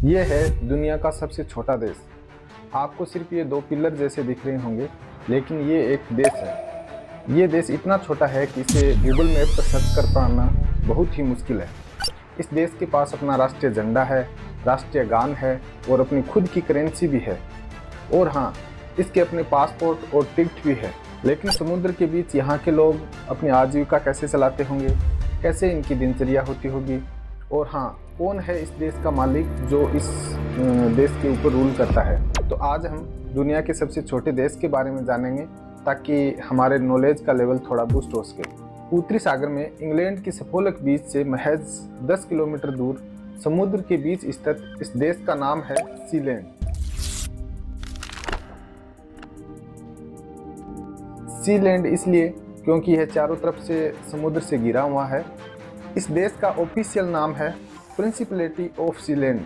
ये है दुनिया का सबसे छोटा देश। आपको सिर्फ ये दो पिलर जैसे दिख रहे होंगे, लेकिन ये एक देश है। ये देश इतना छोटा है कि इसे गूगल मैप पर सर्च कर पाना बहुत ही मुश्किल है। इस देश के पास अपना राष्ट्रीय झंडा है, राष्ट्रीय गान है और अपनी खुद की करेंसी भी है। और हाँ, इसके अपने पासपोर्ट और टिकट भी है। लेकिन समुद्र के बीच यहाँ के लोग अपनी आजीविका कैसे चलाते होंगे, कैसे इनकी दिनचर्या होती होगी, और हाँ, कौन है इस देश का मालिक जो इस देश के ऊपर रूल करता है। तो आज हम दुनिया के सबसे छोटे देश के बारे में जानेंगे, ताकि हमारे नॉलेज का लेवल थोड़ा बूस्ट हो सके। उत्तरी सागर में इंग्लैंड की सफोल्क बीच से महज 10 किलोमीटर दूर समुद्र के बीच स्थित इस देश का नाम है सीलैंड। सीलैंड इसलिए क्योंकि यह चारों तरफ से समुद्र से घिरा हुआ है। इस देश का ऑफिशियल नाम है प्रिंसिपलिटी ऑफ सीलैंड।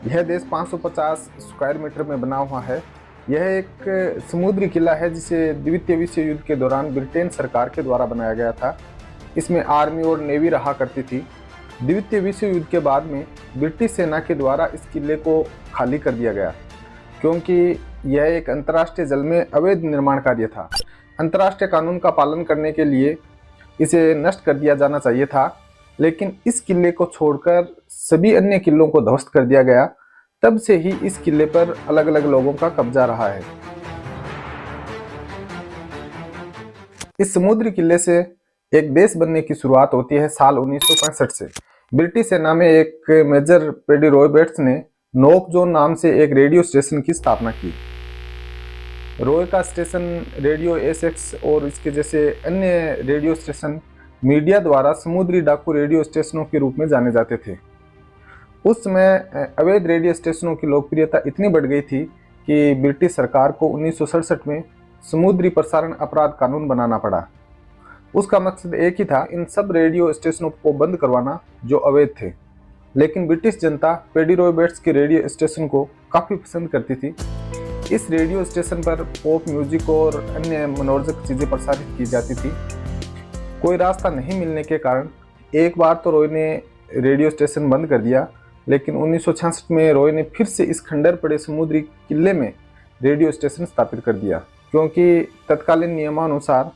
यह देश 550 स्क्वायर मीटर में बना हुआ है। यह एक समुद्री किला है जिसे द्वितीय विश्व युद्ध के दौरान ब्रिटेन सरकार के द्वारा बनाया गया था। इसमें आर्मी और नेवी रहा करती थी। द्वितीय विश्व युद्ध के बाद में ब्रिटिश सेना के द्वारा इस किले को खाली कर दिया गया, क्योंकि यह एक अंतर्राष्ट्रीय जल में अवैध निर्माण कार्य था। अंतर्राष्ट्रीय कानून का पालन करने के लिए इसे नष्ट कर दिया जाना चाहिए था, लेकिन इस किले को छोड़कर सभी अन्य किलों को ध्वस्त कर दिया गया। तब से ही इस किले पर अलग अलग लोगों का कब्जा रहा है। इस समुद्री किले से एक देश बनने की शुरुआत होती है साल 1965 से। ब्रिटिश सेना में एक मेजर पेडी रॉयबर्ट्स ने नोक जोन नाम से एक रेडियो स्टेशन की स्थापना की। रॉय का स्टेशन रेडियो एसेक्स और इसके जैसे अन्य रेडियो स्टेशन मीडिया द्वारा समुद्री डाकू रेडियो स्टेशनों के रूप में जाने जाते थे। उस समय अवैध रेडियो स्टेशनों की लोकप्रियता इतनी बढ़ गई थी कि ब्रिटिश सरकार को 1967 में समुद्री प्रसारण अपराध कानून बनाना पड़ा। उसका मकसद एक ही था, इन सब रेडियो स्टेशनों को बंद करवाना जो अवैध थे। लेकिन ब्रिटिश जनता पेडी रॉयबर्ट्स के रेडियो स्टेशन को काफ़ी पसंद करती थी। इस रेडियो स्टेशन पर पॉप म्यूजिक और अन्य मनोरंजक चीज़ें प्रसारित की जाती थी। कोई रास्ता नहीं मिलने के कारण एक बार तो रॉय ने रेडियो स्टेशन बंद कर दिया, लेकिन 1966 में रॉय ने फिर से इस खंडर पड़े समुद्री किले में रेडियो स्टेशन स्थापित कर दिया, क्योंकि तत्कालीन नियमानुसार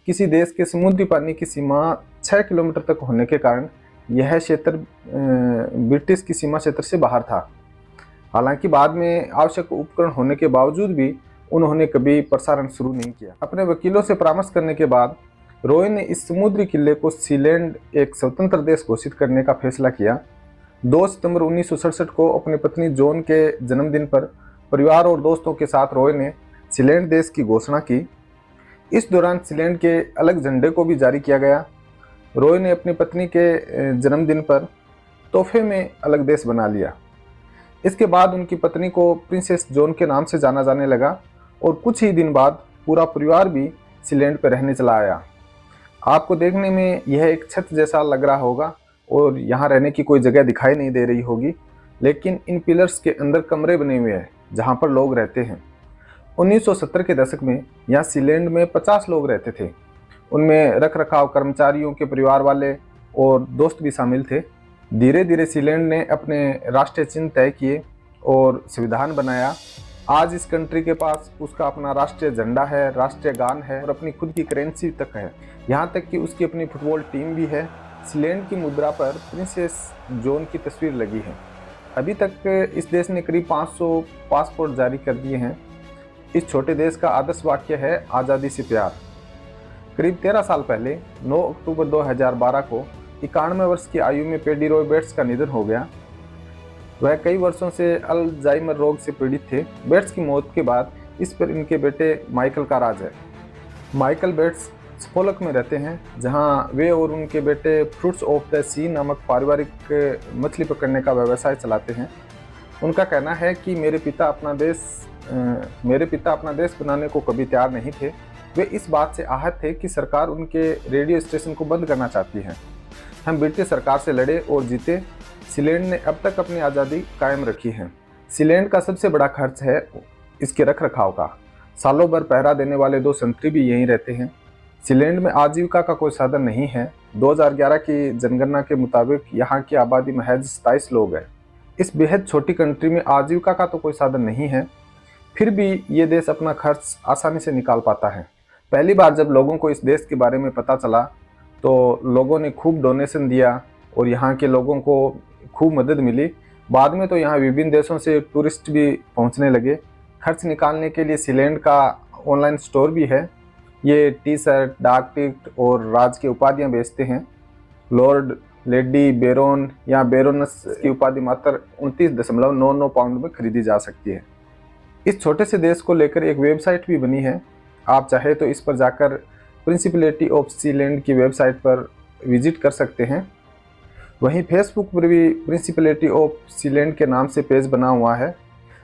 किसी देश के समुद्री पानी की सीमा 6 किलोमीटर तक होने के कारण यह क्षेत्र ब्रिटिश की सीमा क्षेत्र से बाहर था। हालांकि बाद में आवश्यक उपकरण होने के बावजूद भी उन्होंने कभी प्रसारण शुरू नहीं किया। अपने वकीलों से परामर्श करने के बाद रॉय ने इस समुद्री किले को सीलैंड एक स्वतंत्र देश घोषित करने का फैसला किया। 2 सितंबर 1967 को अपनी पत्नी जॉन के जन्मदिन पर परिवार और दोस्तों के साथ रॉय ने सीलैंड देश की घोषणा की। इस दौरान सीलैंड के अलग झंडे को भी जारी किया गया। रॉय ने अपनी पत्नी के जन्मदिन पर तोहफे में अलग देश बना लिया। इसके बाद उनकी पत्नी को प्रिंसेस जॉन के नाम से जाना जाने लगा और कुछ ही दिन बाद पूरा परिवार भी सीलैंड पर रहने चला आया। आपको देखने में यह एक छत जैसा लग रहा होगा और यहाँ रहने की कोई जगह दिखाई नहीं दे रही होगी, लेकिन इन पिलर्स के अंदर कमरे बने हुए हैं जहाँ पर लोग रहते हैं। 1970 के दशक में यहाँ सीलैंड में 50 लोग रहते थे। उनमें रख रखाव कर्मचारियों के परिवार वाले और दोस्त भी शामिल थे। धीरे धीरे सीलैंड ने अपने राष्ट्रीय चिन्ह तय किए और संविधान बनाया। आज इस कंट्री के पास उसका अपना राष्ट्रीय झंडा है, राष्ट्रीय गान है और अपनी खुद की करेंसी तक है। यहाँ तक कि उसकी अपनी फुटबॉल टीम भी है। सीलैंड की मुद्रा पर प्रिंसेस जॉन की तस्वीर लगी है। अभी तक इस देश ने करीब 500 पासपोर्ट जारी कर दिए हैं। इस छोटे देश का आदर्श वाक्य है, आज़ादी से प्यार। करीब 13 साल पहले 9 अक्टूबर 2012 को 91 वर्ष की आयु में पेडी रॉयबर्ट्स का निधन हो गया। वह कई वर्षों से अल्जाइमर रोग से पीड़ित थे। बेट्स की मौत के बाद इस पर इनके बेटे माइकल का राज है। माइकल बेट्स सफोल्क में रहते हैं, जहां वे और उनके बेटे फ्रूट्स ऑफ द सी नामक पारिवारिक मछली पकड़ने का व्यवसाय चलाते हैं। उनका कहना है कि मेरे पिता अपना देश बनाने को कभी तैयार नहीं थे। वे इस बात से आहत थे कि सरकार उनके रेडियो स्टेशन को बंद करना चाहती है। हम ब्रिटिश सरकार से लड़े और जीते। सीलैंड ने अब तक अपनी आज़ादी कायम रखी है। सीलैंड का सबसे बड़ा खर्च है इसके रख रखाव का। सालों भर पहरा देने वाले 2 संतरी भी यहीं रहते हैं। सीलैंड में आजीविका का कोई साधन नहीं है। 2011 की जनगणना के मुताबिक यहाँ की आबादी महज 27 लोग है। इस बेहद छोटी कंट्री में आजीविका का तो कोई साधन नहीं है, फिर भी ये देश अपना खर्च आसानी से निकाल पाता है। पहली बार जब लोगों को इस देश के बारे में पता चला तो लोगों ने खूब डोनेशन दिया और यहाँ के लोगों को खूब मदद मिली। बाद में तो यहाँ विभिन्न देशों से टूरिस्ट भी पहुँचने लगे। खर्च निकालने के लिए सीलैंड का ऑनलाइन स्टोर भी है। ये टी शर्ट, डाक टिकट और राज की उपाधियाँ बेचते हैं। लॉर्ड, लेडी बेरोन या बेरोनस की उपाधि मात्र 29.99 पाउंड में खरीदी जा सकती है। इस छोटे से देश को लेकर एक वेबसाइट भी बनी है। आप चाहे तो इस पर जाकर प्रिंसिपलिटी ऑफ सीलैंड की वेबसाइट पर विजिट कर सकते हैं। वहीं फेसबुक पर भी प्रिंसिपलिटी ऑफ सीलैंड के नाम से पेज बना हुआ है।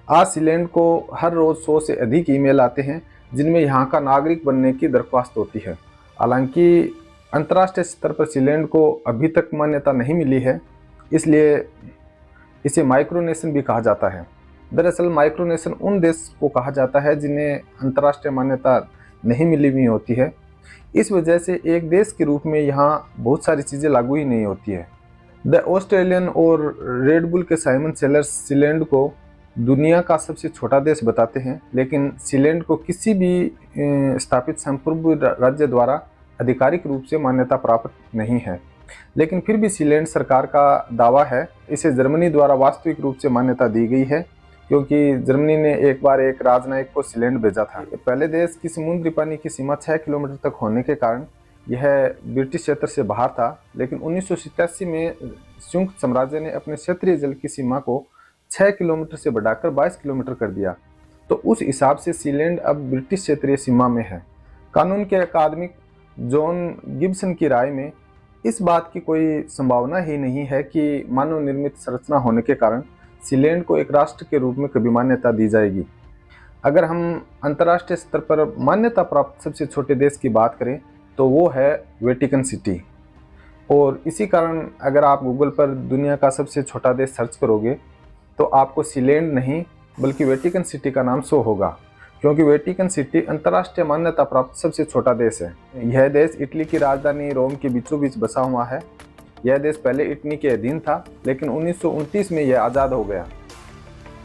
आज सीलैंड को हर रोज़ 100 से अधिक ईमेल आते हैं जिनमें यहाँ का नागरिक बनने की दरख्वास्त होती है। हालांकि अंतर्राष्ट्रीय स्तर पर सीलैंड को अभी तक मान्यता नहीं मिली है, इसलिए इसे माइक्रोनेशन भी कहा जाता है। दरअसल माइक्रोनेशन उन देश को कहा जाता है जिन्हें अंतर्राष्ट्रीय मान्यता नहीं मिली हुई होती है। इस वजह से एक देश के रूप में यहाँ बहुत सारी चीज़ें लागू ही नहीं होती है। द ऑस्ट्रेलियन और रेड बुल के साइमन सेलर्स सीलैंड को दुनिया का सबसे छोटा देश बताते हैं, लेकिन सीलैंड को किसी भी स्थापित संप्रभु राज्य द्वारा आधिकारिक रूप से मान्यता प्राप्त नहीं है। लेकिन फिर भी सीलैंड सरकार का दावा है इसे जर्मनी द्वारा वास्तविक रूप से मान्यता दी गई है, क्योंकि जर्मनी ने एक बार एक राजनयिक को सीलैंड भेजा था। पहले देश की समुद्री पानी की सीमा 6 किलोमीटर तक होने के कारण यह ब्रिटिश क्षेत्र से बाहर था, लेकिन 1987 में संयुक्त साम्राज्य ने अपने क्षेत्रीय जल की सीमा को 6 किलोमीटर से बढ़ाकर 22 किलोमीटर कर दिया। तो उस हिसाब से सीलैंड अब ब्रिटिश क्षेत्रीय सीमा में है। कानून के अकादमिक जॉन गिब्सन की राय में इस बात की कोई संभावना ही नहीं है कि मानव निर्मित संरचना होने के कारण सीलैंड को एक राष्ट्र के रूप में कभी मान्यता दी जाएगी। अगर हम अंतर्राष्ट्रीय स्तर पर मान्यता प्राप्त सबसे छोटे देश की बात करें तो वो है वेटिकन सिटी। और इसी कारण अगर आप गूगल पर दुनिया का सबसे छोटा देश सर्च करोगे तो आपको सीलैंड नहीं बल्कि वेटिकन सिटी का नाम शो होगा, क्योंकि वेटिकन सिटी अंतर्राष्ट्रीय मान्यता प्राप्त सबसे छोटा देश है। यह देश इटली की राजधानी रोम के बीचों बीच बसा हुआ है। यह देश पहले इटली के अधीन था, लेकिन 1929 में यह आज़ाद हो गया।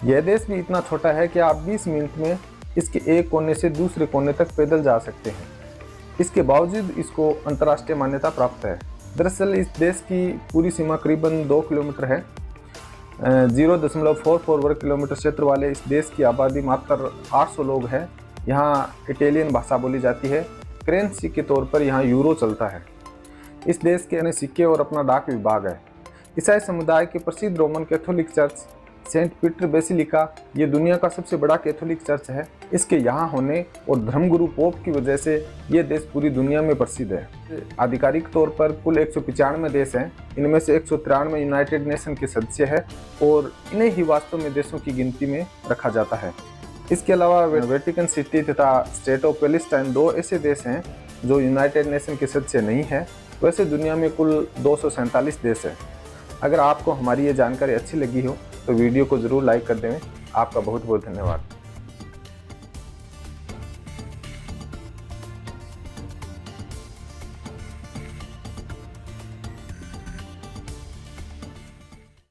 यह देश भी इतना छोटा है कि आप 20 मिनट में इसके एक कोने से दूसरे कोने तक पैदल जा सकते हैं। इसके बावजूद इसको अंतर्राष्ट्रीय मान्यता प्राप्त है। दरअसल इस देश की पूरी सीमा करीबन 2 किलोमीटर है। 0.44 वर्ग किलोमीटर क्षेत्र वाले इस देश की आबादी मात्र 800 लोग हैं। यहाँ इटालियन भाषा बोली जाती है। करेंसी के तौर पर यहाँ यूरो चलता है। इस देश के अन्य सिक्के और अपना डाक विभाग है। ईसाई समुदाय के प्रसिद्ध Roman Catholic church Saint Peter Basilica ये दुनिया का सबसे बड़ा कैथोलिक चर्च है। इसके यहाँ होने और धर्मगुरु पोप की वजह से ये देश पूरी दुनिया में प्रसिद्ध है। आधिकारिक तौर पर कुल 195 देश हैं। इनमें से 193 यूनाइटेड नेशन के सदस्य हैं और इन्हें ही वास्तव में देशों की गिनती में रखा जाता है। इसके अलावा वेटिकन सिटी तथा स्टेट ऑफ पैलेस्टाइन 2 ऐसे देश हैं जो यूनाइटेड नेशन के सदस्य नहीं है। वैसे दुनिया में कुल 247 देश हैं। अगर आपको हमारी ये जानकारी अच्छी लगी हो तो वीडियो को ज़रूर लाइक कर दें। आपका बहुत बहुत धन्यवाद।